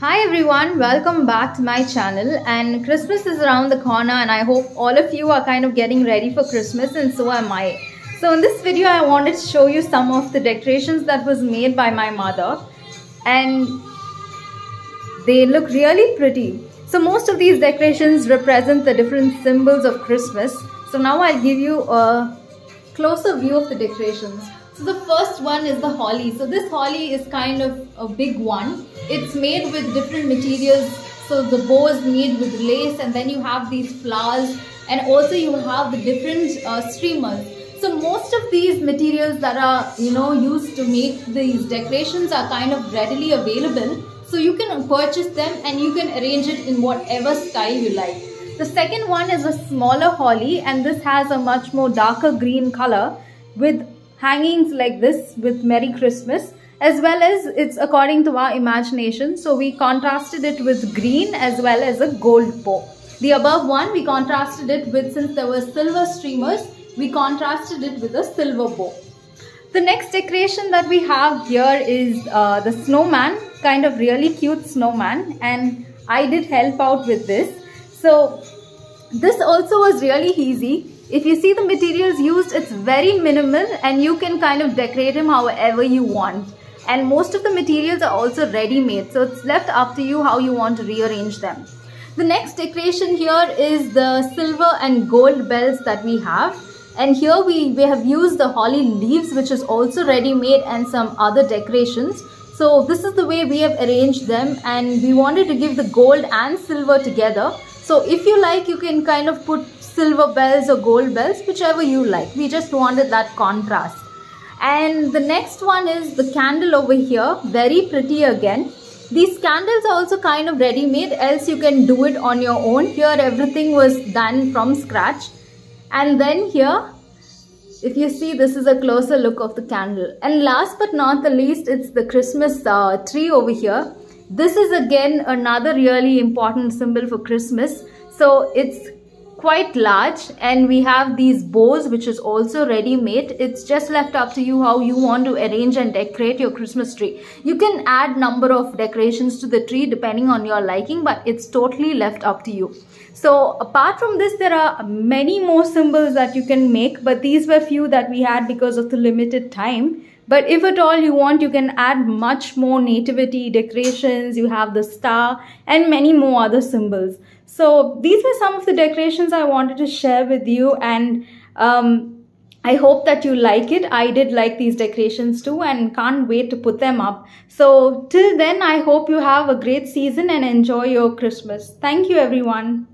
Hi everyone, welcome back to my channel. And Christmas is around the corner and I hope all of you are kind of getting ready for Christmas, and so am I. So in this video I wanted to show you some of the decorations that was made by my mother, and they look really pretty. So most of these decorations represent the different symbols of Christmas. So now I'll give you a closer view of the decorations. So the first one is the holly. So this holly is kind of a big one. It's made with different materials. So the bow is made with lace, and then you have these flowers, and also you have the different streamers. So most of these materials that are used to make these decorations are kind of readily available. So you can purchase them and you can arrange it in whatever style you like. The second one is a smaller holly, and this has a much more darker green color with hangings like this with Merry Christmas, as well as it's according to our imagination. So we contrasted it with green as well as a gold bow. The above one we contrasted it with, since there were silver streamers, we contrasted it with a silver bow. The next decoration that we have here is the snowman, kind of really cute snowman, and I did help out with this. So this also was really easy. If you see the materials used, it's very minimal and you can kind of decorate them however you want. And most of the materials are also ready-made, so it's left up to you how you want to rearrange them. The next decoration here is the silver and gold bells that we have. And here we have used the holly leaves, which is also ready-made, and some other decorations. So this is the way we have arranged them, and we wanted to give the gold and silver together. So if you like, you can kind of put silver bells or gold bells, whichever you like. We just wanted that contrast. And the next one is the candle over here, very pretty again. These candles are also kind of ready-made, else you can do it on your own. Here everything was done from scratch. And then here, if you see, this is a closer look of the candle. And last but not the least, it's the Christmas tree over here. This is again another really important symbol for Christmas. So it's quite large, and we have these bows which is also ready made. It's just left up to you how you want to arrange and decorate your Christmas tree. You can add number of decorations to the tree depending on your liking, but it's totally left up to you. So apart from this, there are many more symbols that you can make, but these were few that we had because of the limited time. But if at all you want, you can add much more nativity decorations. You have the star and many more other symbols. So these were some of the decorations I wanted to share with you, and I hope that you like it. I did like these decorations too and can't wait to put them up. So till then, I hope you have a great season and enjoy your Christmas. Thank you everyone.